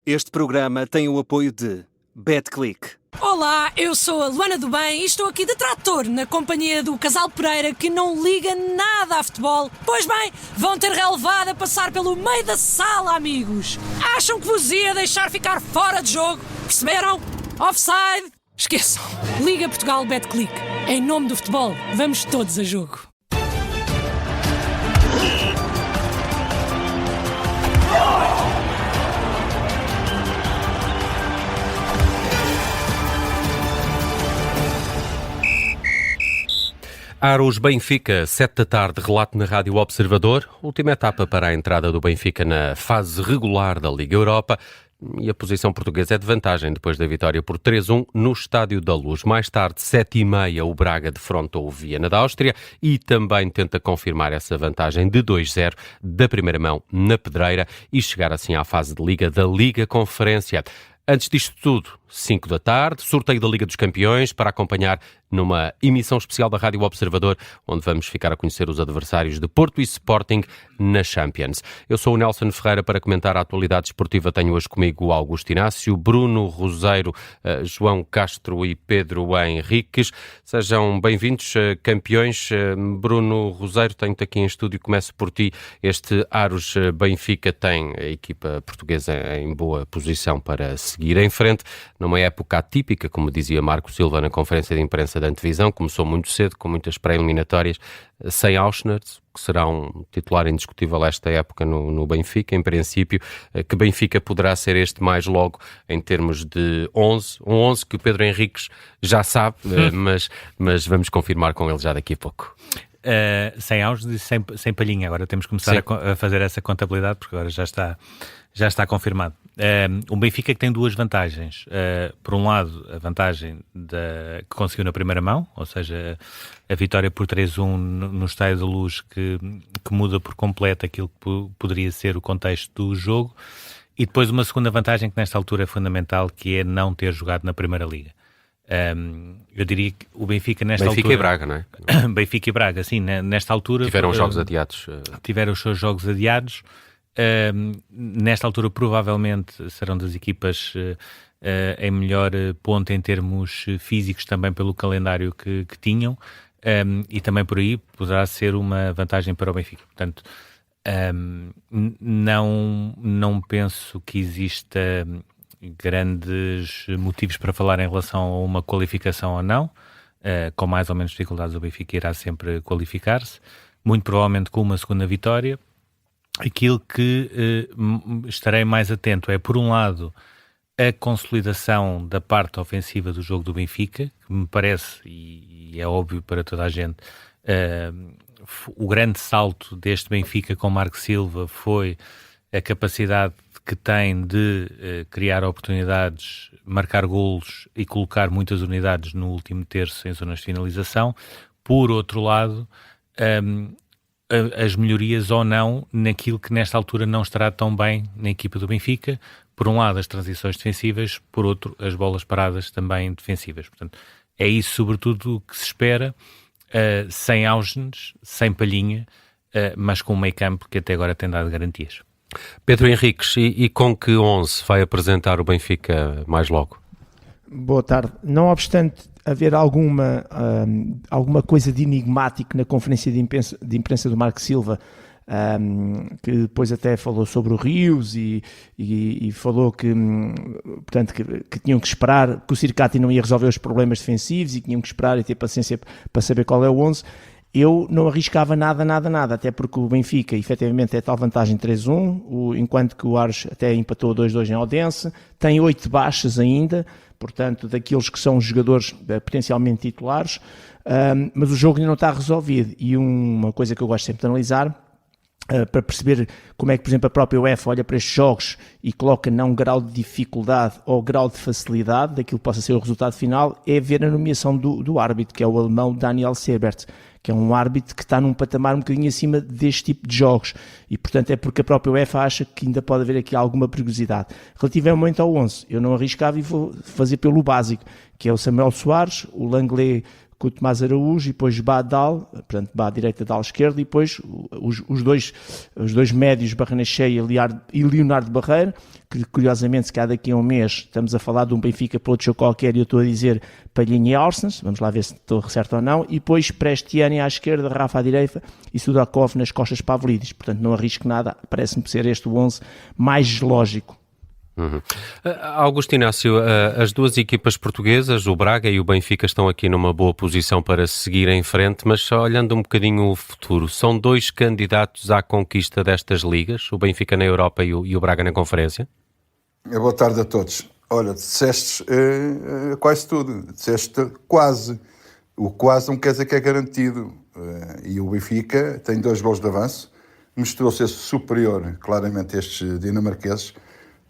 Este programa tem o apoio de BetClick. Olá, eu sou a Luana do Bem e estou aqui de trator na companhia do casal Pereira que não liga nada a futebol. Pois bem, vão ter relevado a passar pelo meio da sala, amigos. Acham que vos ia deixar ficar fora de jogo? Perceberam? Offside? Esqueçam. Liga Portugal BetClick. Em nome do futebol, vamos todos a jogo. Aros Benfica, 7 da tarde, relato na Rádio Observador. Última etapa para a entrada do Benfica na fase regular da Liga Europa. E a posição portuguesa é de vantagem depois da vitória por 3-1 no Estádio da Luz. Mais tarde, 7h30, o Braga defrontou o Viena da Áustria e também tenta confirmar essa vantagem de 2-0 da primeira mão na Pedreira e chegar assim à fase de Liga da Liga Conferência. Antes disto tudo, 5 da tarde, sorteio da Liga dos Campeões para acompanhar numa emissão especial da Rádio Observador, onde vamos ficar a conhecer os adversários de Porto e Sporting na Champions. Eu sou o Nelson Ferreira para comentar a atualidade esportiva. Tenho hoje comigo o Augusto Inácio, Bruno Roseiro, João Castro e Pedro Henriques. Sejam bem-vindos, campeões. Bruno Roseiro, tenho-te aqui em estúdio. Começo por ti. Este Aros Benfica tem a equipa portuguesa em boa posição para seguir em frente. Numa época atípica, como dizia Marco Silva na conferência de imprensa da antevisão, começou muito cedo, com muitas pré-eliminatórias, sem Auschwitz, que será um titular indiscutível esta época no Benfica. Em princípio, que Benfica poderá ser este mais logo em termos de 11, um 11 que o Pedro Henriques já sabe, mas vamos confirmar com ele já daqui a pouco. Sem Auschwitz e sem Palhinha. Agora temos que começar a fazer essa contabilidade, porque agora já está confirmado. O Benfica que tem duas vantagens. Por um lado, a vantagem que conseguiu na primeira mão, ou seja, a vitória por 3-1 no Estádio da Luz, que muda por completo aquilo que poderia ser o contexto do jogo. E depois uma segunda vantagem que nesta altura é fundamental, que é não ter jogado na Primeira Liga. Eu diria que o Benfica nesta altura... Benfica e Braga, não é? Benfica e Braga, sim, nesta altura... Tiveram jogos adiados. Tiveram os seus jogos adiados. Nesta altura provavelmente serão das equipas em melhor ponto em termos físicos, também pelo calendário que tinham, e também por aí poderá ser uma vantagem para o Benfica. Portanto, não penso que exista grandes motivos para falar em relação a uma qualificação ou não. Com mais ou menos dificuldades o Benfica irá sempre qualificar-se, muito provavelmente com uma segunda vitória. Aquilo que estarei mais atento é, por um lado, a consolidação da parte ofensiva do jogo do Benfica, que me parece, e é óbvio para toda a gente, o grande salto deste Benfica com Marco Silva foi a capacidade que tem de criar oportunidades, marcar golos e colocar muitas unidades no último terço em zonas de finalização. Por outro lado, as melhorias ou não naquilo que nesta altura não estará tão bem na equipa do Benfica. Por um lado, as transições defensivas, por outro, as bolas paradas também defensivas. Portanto, é isso sobretudo que se espera, sem Augens, sem Palhinha, mas com um meio campo que até agora tem dado garantias. Pedro Henriques, e com que 11 vai apresentar o Benfica mais logo? Boa tarde. Não obstante haver alguma coisa de enigmático na conferência de imprensa do Marco Silva, que depois até falou sobre o Rios e falou que, portanto, que tinham que esperar, que o Circati não ia resolver os problemas defensivos e que tinham que esperar e ter paciência para saber qual é o 11. Eu não arriscava nada, até porque o Benfica, efetivamente, é tal vantagem 3-1, enquanto que o Aros até empatou 2-2 em Odense, tem 8 baixas ainda, portanto, daqueles que são jogadores potencialmente titulares, mas o jogo ainda não está resolvido. E uma coisa que eu gosto sempre de analisar, para perceber como é que, por exemplo, a própria UEFA olha para estes jogos e coloca não grau de dificuldade ou grau de facilidade daquilo que possa ser o resultado final, é ver a nomeação do árbitro, que é o alemão Daniel Seibert, que é um árbitro que está num patamar um bocadinho acima deste tipo de jogos, e portanto é porque a própria UEFA acha que ainda pode haver aqui alguma perigosidade. Relativamente ao 11, eu não arriscava e vou fazer pelo básico, que é o Samuel Soares, o Langley com o Tomás Araújo, e depois Badal, portanto, Bá à direita, Dal à esquerda, e depois os dois médios, Barreira Cheia e Leonardo Barreiro, que curiosamente, se calhar daqui a um mês estamos a falar de um Benfica para outro jogo qualquer, e eu estou a dizer Palhinha e Orsens, vamos lá ver se estou certo ou não, e depois Prestiani à esquerda, Rafa à direita e Sudakov nas costas para Pavlidis. Portanto, não arrisco nada, parece-me ser este o 11 mais lógico. Augusto Inácio, as duas equipas portuguesas, o Braga e o Benfica, estão aqui numa boa posição para seguir em frente, mas só olhando um bocadinho o futuro, são dois candidatos à conquista destas ligas, o Benfica na Europa e o Braga na Conferência? Boa tarde a todos. Olha, disseste quase tudo, disseste quase. O quase não quer dizer que é garantido. E o Benfica tem 2 gols de avanço, mostrou ser superior claramente a estes dinamarqueses.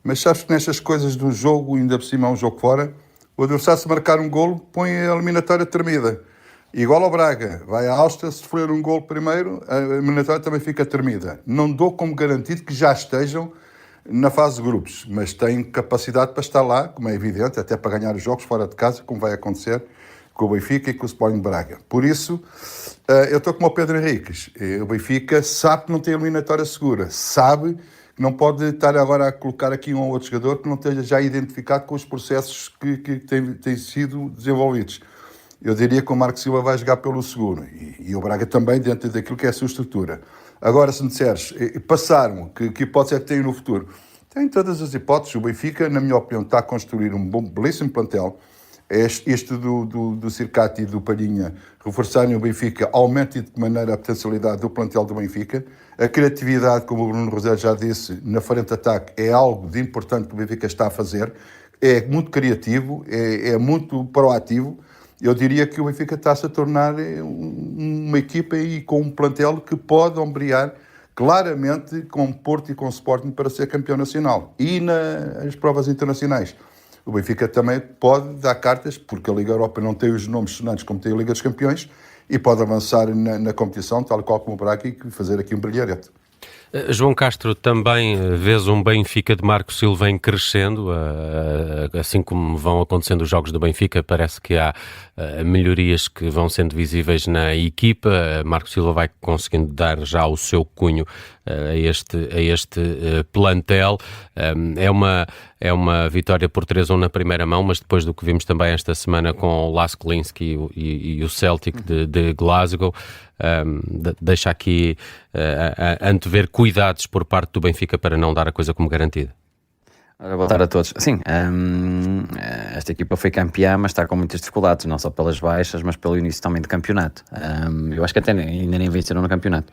Mas sabes que nestas coisas do jogo, ainda por cima um jogo fora, o adversário, se marcar um golo, põe a eliminatória tremida. Igual ao Braga, vai à Áustria, se sofrer um golo primeiro, a eliminatória também fica tremida. Não dou como garantido que já estejam na fase de grupos, mas têm capacidade para estar lá, como é evidente, até para ganhar os jogos fora de casa, como vai acontecer com o Benfica e com o Sporting Braga. Por isso, eu estou como o Pedro Henriques. O Benfica sabe que não tem eliminatória segura, sabe que não pode estar agora a colocar aqui um ou outro jogador que não esteja já identificado com os processos que têm sido desenvolvidos. Eu diria que o Marco Silva vai jogar pelo seguro e o Braga também dentro daquilo que é a sua estrutura. Agora, se me disseres, passaram, que hipótese é que tem no futuro? Tem todas as hipóteses. O Benfica, na minha opinião, está a construir um belíssimo plantel. Este do Circati e do Palhinha reforçarem o Benfica aumenta de maneira a potencialidade do plantel do Benfica. A criatividade, como o Bruno Rosé já disse, na frente de ataque é algo de importante que o Benfica está a fazer. É muito criativo, é muito proativo. Eu diria que o Benfica está-se a tornar uma equipa e com um plantel que pode ombrear claramente com Porto e com Sporting para ser campeão nacional. E nas provas internacionais, o Benfica também pode dar cartas, porque a Liga Europa não tem os nomes sonantes como tem a Liga dos Campeões, e pode avançar na competição, tal qual como o Braga, e fazer aqui um brilharete. João Castro, também vês um Benfica de Marco Silva em crescendo, assim como vão acontecendo os jogos do Benfica, parece que há melhorias que vão sendo visíveis na equipa. Marco Silva vai conseguindo dar já o seu cunho a este plantel. É uma vitória por 3-1 na primeira mão, mas depois do que vimos também esta semana com o Lask Linsk e o Celtic de Glasgow, deixa aqui antever cuidados por parte do Benfica para não dar a coisa como garantida. Boa tarde a todos. Sim, esta equipa foi campeã, mas está com muitas dificuldades, não só pelas baixas, mas pelo início também de campeonato. Eu acho que até ainda nem venceram no campeonato.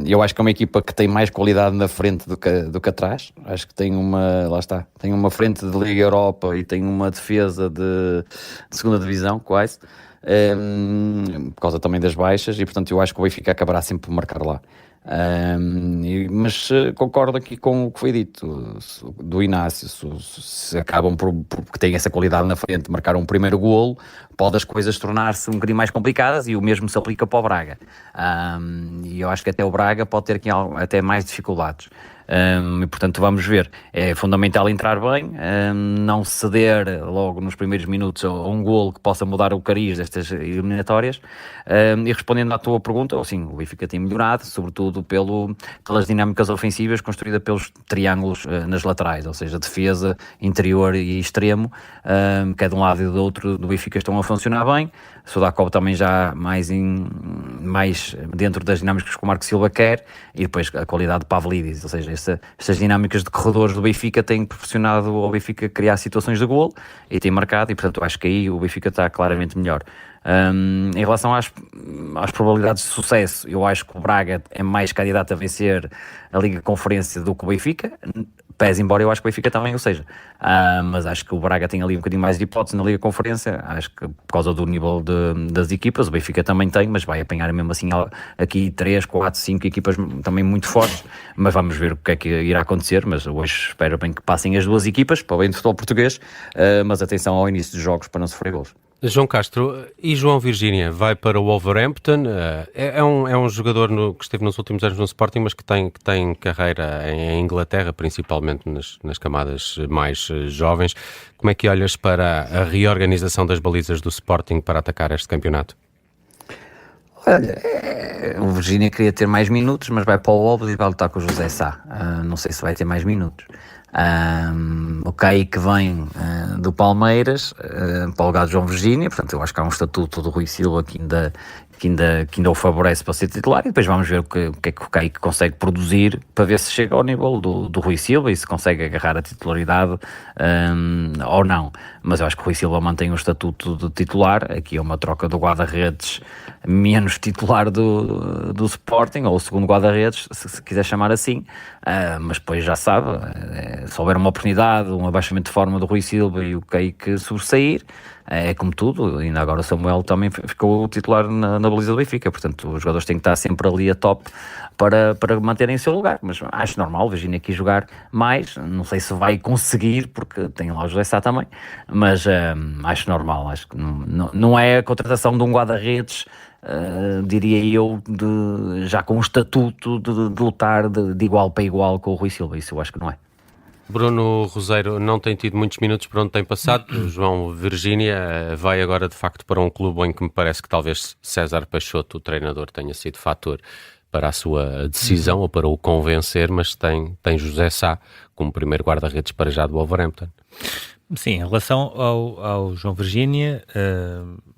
Eu acho que é uma equipa que tem mais qualidade na frente do que atrás. Acho que tem uma frente de Liga Europa e tem uma defesa de segunda divisão, quase. Por causa também das baixas, e portanto eu acho que o Benfica acabará sempre por marcar lá. Mas concordo aqui com o que foi dito do Inácio. Se acabam porque têm essa qualidade na frente, marcar um primeiro golo, pode as coisas tornar-se um bocadinho mais complicadas, e o mesmo se aplica para o Braga. E eu acho que até o Braga pode ter aqui até mais dificuldades. E portanto vamos ver, é fundamental entrar bem, não ceder logo nos primeiros minutos a um golo que possa mudar o cariz destas eliminatórias. E respondendo à tua pergunta, sim, o Benfica tem melhorado, sobretudo pelas dinâmicas ofensivas construídas pelos triângulos nas laterais, ou seja, defesa, interior e extremo, que é de um lado e do outro do Benfica estão a funcionar bem. Sudakov também já mais dentro das dinâmicas que o Marco Silva quer, e depois a qualidade de Pavlidis, ou seja, estas dinâmicas de corredores do Benfica têm proporcionado ao Benfica criar situações de golo e tem marcado, e portanto acho que aí o Benfica está claramente melhor. Em relação às probabilidades de sucesso, eu acho que o Braga é mais candidato a vencer a Liga Conferência do que o Benfica, pese embora eu acho que o Benfica também, ou seja, mas acho que o Braga tem ali um bocadinho mais de hipótese na Liga Conferência, acho que por causa do nível das equipas. O Benfica também tem, mas vai apanhar mesmo assim aqui 3, 4, 5 equipas também muito fortes, mas vamos ver o que é que irá acontecer. Mas hoje espero bem que passem as duas equipas, para o bem do futebol português, mas atenção ao início dos jogos para não sofrer golos. João Castro, e João Virgínia vai para o Wolverhampton, é um jogador que esteve nos últimos anos no Sporting, mas que tem carreira em Inglaterra, principalmente nas camadas mais jovens. Como é que olhas para a reorganização das balizas do Sporting para atacar este campeonato? Olha, o Virgínia queria ter mais minutos, mas vai para o Wolves e vai lutar com o José Sá. Não sei se vai ter mais minutos. O Kaique vem do Palmeiras para o lugar de João Virgínia, portanto eu acho que há um estatuto do Rui Silva que ainda o favorece para ser titular, e depois vamos ver o que é que o Kaique consegue produzir para ver se chega ao nível do Rui Silva e se consegue agarrar a titularidade ou não. Mas eu acho que o Rui Silva mantém o estatuto de titular. Aqui é uma troca do guarda-redes menos titular do Sporting, ou o segundo guarda-redes, se quiser chamar assim, mas depois já sabe, se houver uma oportunidade, um abaixamento de forma do Rui Silva e o Kaique sobressair, é como tudo. Ainda agora o Samuel também ficou titular na baliza do Benfica, portanto os jogadores têm que estar sempre ali a top para manterem o seu lugar, mas acho normal o Virgínia aqui jogar mais. Não sei se vai conseguir, porque tem lá o José Sá também, mas acho normal. Acho que não é a contratação de um guarda-redes, diria eu, já com o estatuto de lutar de igual para igual com o Rui Silva. Isso eu acho que não é. Bruno Roseiro não tem tido muitos minutos por onde tem passado. João Virgínia vai agora de facto para um clube em que me parece que talvez César Peixoto, o treinador, tenha sido fator para a sua decisão ou para o convencer, mas tem José Sá como primeiro guarda-redes para já do Wolverhampton. Sim, em relação ao João Virgínia,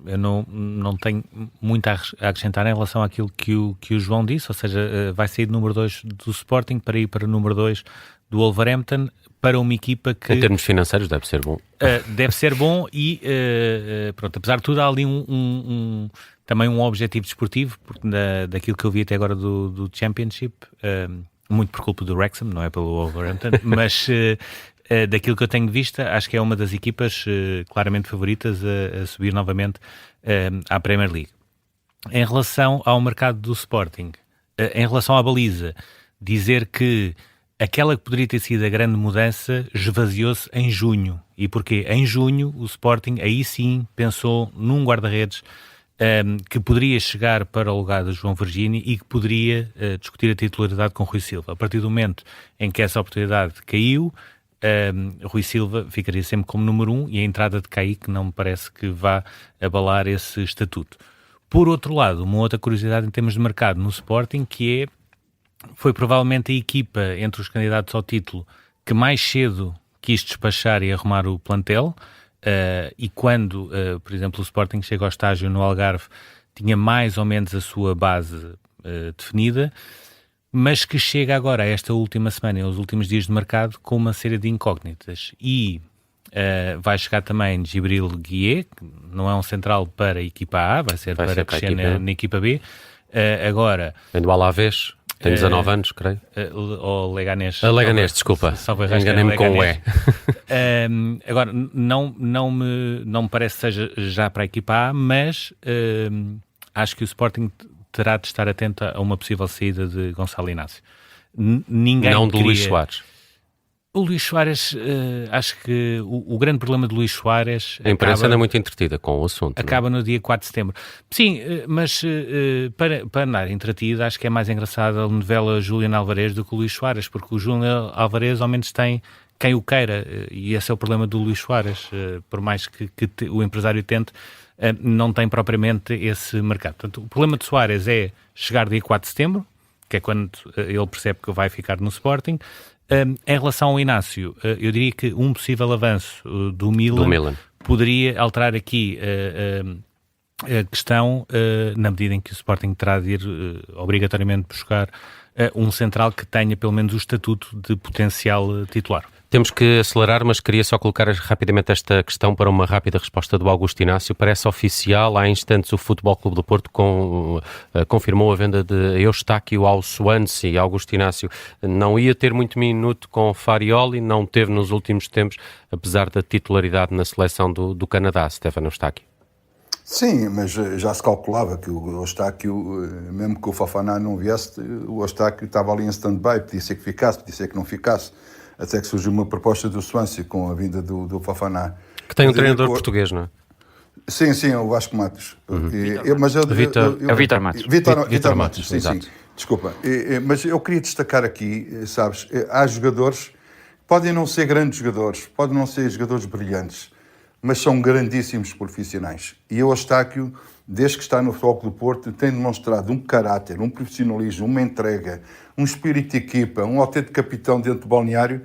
eu não tenho muito a acrescentar em relação àquilo que o João disse, ou seja, vai sair de número 2 do Sporting para ir para o número 2 do Wolverhampton, para uma equipa que... Em termos financeiros deve ser bom. Deve ser bom e, pronto, apesar de tudo há ali também um objetivo desportivo, porque daquilo que eu vi até agora do Championship, muito por culpa do Wrexham, não é pelo Wolverhampton, mas daquilo que eu tenho de vista, acho que é uma das equipas claramente favoritas a subir novamente à Premier League. Em relação ao mercado do Sporting, em relação à baliza, dizer que aquela que poderia ter sido a grande mudança esvaziou-se em junho. E porquê? Em junho o Sporting aí sim pensou num guarda-redes que poderia chegar para o lugar de João Virgínia e que poderia discutir a titularidade com Rui Silva. A partir do momento em que essa oportunidade caiu, Rui Silva ficaria sempre como número 1 e a entrada de Kaique não me parece que vá abalar esse estatuto. Por outro lado, uma outra curiosidade em termos de mercado no Sporting, que foi provavelmente a equipa entre os candidatos ao título que mais cedo quis despachar e arrumar o plantel, e quando, por exemplo, o Sporting chega ao estágio no Algarve, tinha mais ou menos a sua base definida, mas que chega agora a esta última semana, aos últimos dias de mercado, com uma série de incógnitas. E vai chegar também Djibril Guié, que não é um central para a equipa A, vai ser para crescer na equipa B. Agora... Vem do Alavés. Tem 19 anos, creio. Ou Leganés. Leganés, desculpa. Enganei-me com o E. Agora, não me parece que seja já para a equipa A, mas acho que o Sporting terá de estar atento a uma possível saída de Gonçalo Inácio. Ninguém não do Luís Soares. O Luís Soares, acho que o grande problema de Luís Soares... A imprensa anda muito entretida com o assunto. Acaba no dia 4 de setembro. Sim, mas para andar entretido, acho que é mais engraçada a novela Julián Álvarez do que o Luís Soares, porque o Julián Álvarez ao menos tem quem o queira, e esse é o problema do Luís Soares. Por mais que o empresário tente, não tem propriamente esse mercado. Portanto, o problema de Soares é chegar dia 4 de setembro, que é quando ele percebe que vai ficar no Sporting. Em relação ao Inácio, eu diria que um possível avanço do Milan poderia alterar aqui a questão, na medida em que o Sporting terá de ir obrigatoriamente buscar um central que tenha pelo menos o estatuto de potencial titular. Temos que acelerar, mas queria só colocar rapidamente esta questão para uma rápida resposta do Augusto Inácio. Parece oficial, há instantes o Futebol Clube do Porto confirmou a venda de Eustáquio ao Swansea. Augusto Inácio não ia ter muito minuto com Farioli, não teve nos últimos tempos, apesar da titularidade na seleção do Canadá, Stefano Eustáquio. Sim, mas já se calculava que o Eustáquio, mesmo que o Fofana não viesse, o Eustáquio estava ali em stand-by, podia ser que ficasse, podia ser que não ficasse. Até que surgiu uma proposta do Swansea com a vinda do Fofana. Que tem um treinador português, não é? Sim, o Vasco Matos. É o Vítor Matos. Vítor Matos, sim. exato. Desculpa. Mas eu queria destacar aqui, sabes, há jogadores, podem não ser grandes jogadores, podem não ser jogadores brilhantes, mas são grandíssimos profissionais. E o Eustáquio, desde que está no Futebol Clube do Porto, tem demonstrado um caráter, um profissionalismo, uma entrega, um espírito de equipa, um autêntico capitão dentro do balneário,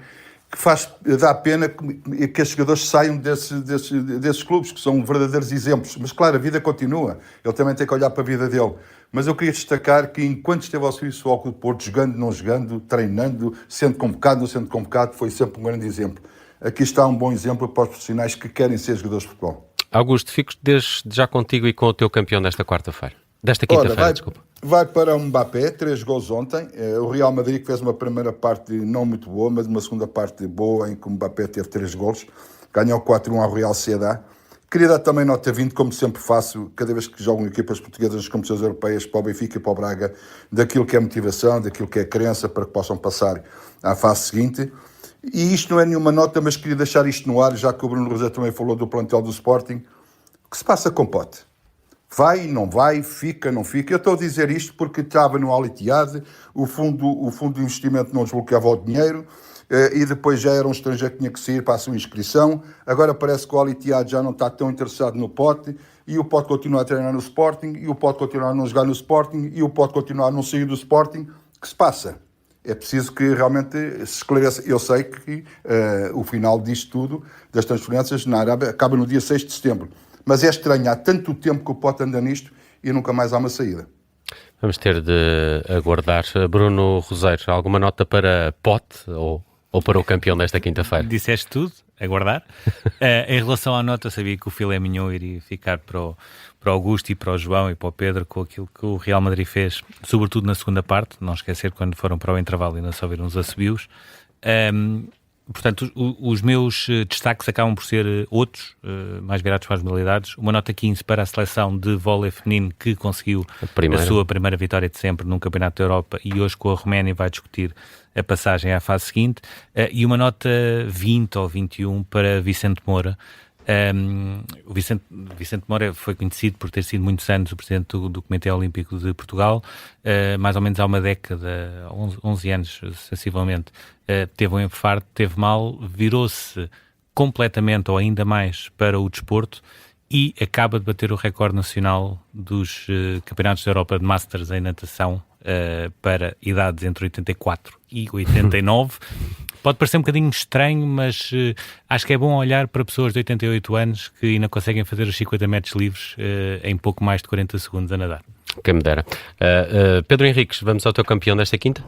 que dá pena que estes jogadores saiam desses clubes, que são verdadeiros exemplos. Mas, claro, a vida continua. Ele também tem que olhar para a vida dele. Mas eu queria destacar que, enquanto esteve ao serviço do Futebol Clube do Porto, jogando, não jogando, treinando, sendo convocado, não sendo convocado, foi sempre um grande exemplo. Aqui está um bom exemplo para os profissionais que querem ser jogadores de futebol. Augusto, fico desde já contigo e com o teu campeão desta quarta-feira. Desta quinta-feira, desculpa. Vai para o Mbappé, 3 gols ontem. O Real Madrid que fez uma primeira parte não muito boa, mas uma segunda parte boa, em que o Mbappé teve 3 gols. Ganhou 4-1 ao Real Sociedad. Queria dar também nota 20, como sempre faço, cada vez que jogam equipas portuguesas nas competições europeias, para o Benfica e para o Braga, daquilo que é motivação, daquilo que é crença, para que possam passar à fase seguinte. E isto não é nenhuma nota, mas queria deixar isto no ar, já que o Bruno Rosé também falou do plantel do Sporting. O que se passa com Pote? Vai, não vai, fica, não fica. Eu estou a dizer isto porque estava no Al Ittihad, o fundo de investimento não desbloqueava o dinheiro, e depois já era um estrangeiro que tinha que sair para a sua inscrição. Agora parece que o Al Ittihad já não está tão interessado no Pote, e o Pote continua a treinar no Sporting, e o Pote continua a não jogar no Sporting, e o Pote continua a não sair do Sporting. O que se passa? É preciso que realmente se esclareça. Eu sei que o final disto tudo, das transferências na Arábia, acaba no dia 6 de setembro. Mas é estranho, há tanto tempo que o Pote anda nisto e nunca mais há uma saída. Vamos ter de aguardar. Bruno Roseiro, alguma nota para Pote ou para o campeão desta quinta-feira? Disseste tudo, aguardar. Em relação à nota, sabia que o filé mignon iria ficar para o Augusto e para o João e para o Pedro com aquilo que o Real Madrid fez, sobretudo na segunda parte. Não esquecer quando foram para o intervalo ainda só viram uns assobios. Portanto, os meus destaques acabam por ser outros, mais virados para as modalidades. Uma nota 15 para a seleção de vôlei feminino, que conseguiu a sua primeira vitória de sempre num Campeonato da Europa, e hoje com a Roménia vai discutir a passagem à fase seguinte. E uma nota 20 ou 21 para Vicente Moura. O Vicente Moura foi conhecido por ter sido muitos anos o presidente do Comitê Olímpico de Portugal, mais ou menos há uma década, 11 anos sensivelmente, teve um infarto, teve mal, virou-se completamente ou ainda mais para o desporto e acaba de bater o recorde nacional dos Campeonatos da Europa de Masters em natação para idades entre 84 e 89. Pode parecer um bocadinho estranho, mas acho que é bom olhar para pessoas de 88 anos que ainda conseguem fazer os 50 metros livres em pouco mais de 40 segundos a nadar. Quem me dera. Pedro Henriques, vamos ao teu campeão desta quinta?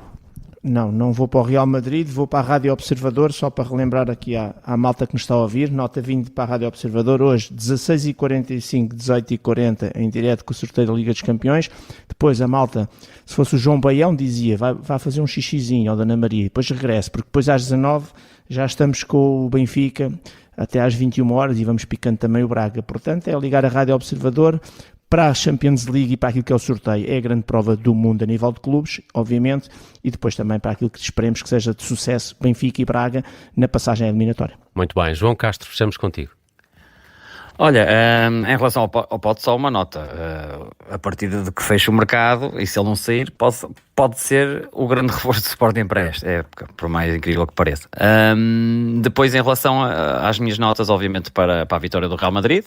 Não vou para o Real Madrid, vou para a Rádio Observador, só para relembrar aqui à malta que nos está a ouvir. Nota 20 para a Rádio Observador, hoje 16h45, 18h40, em direto com o sorteio da Liga dos Campeões. Depois a malta, se fosse o João Baião, dizia, vai fazer um xixizinho ao Dona Maria, e depois regressa, porque depois às 19 já estamos com o Benfica até às 21 horas e vamos picando também o Braga. Portanto, é ligar a Rádio Observador para a Champions League e para aquilo que é o sorteio. É a grande prova do mundo a nível de clubes, obviamente, e depois também para aquilo que esperemos que seja de sucesso, Benfica e Braga, na passagem eliminatória. Muito bem. João Castro, fechamos contigo. Olha, em relação ao Pote, só uma nota. A partir de que fecha o mercado, e se ele não sair, pode ser o grande reforço do Sporting para esta época, por mais incrível que pareça. Depois, em relação às minhas notas, obviamente, para a vitória do Real Madrid,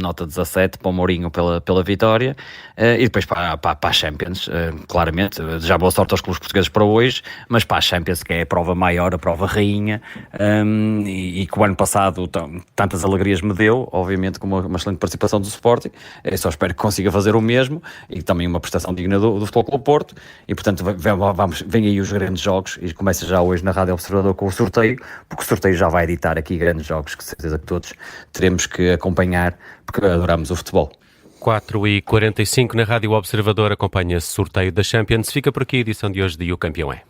nota 17 para o Mourinho pela vitória, e depois para a Champions, claramente, já boa sorte aos clubes portugueses para hoje, mas para a Champions, que é a prova maior, a prova rainha, e que o ano passado tantas alegrias me deu, obviamente com uma excelente participação do Sporting. Eu só espero que consiga fazer o mesmo, e também uma prestação digna do Futebol Clube Porto, e portanto vem aí os grandes jogos, e começa já hoje na Rádio Observador com o sorteio, porque o sorteio já vai editar aqui grandes jogos, que certeza que todos teremos que acompanhar, porque adoramos o futebol. 4h45 na Rádio Observador, acompanha-se sorteio da Champions. Fica por aqui a edição de hoje de O Campeão é.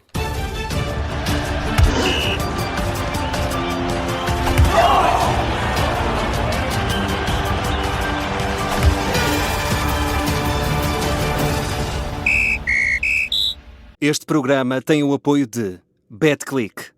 Este programa tem o apoio de BetClick.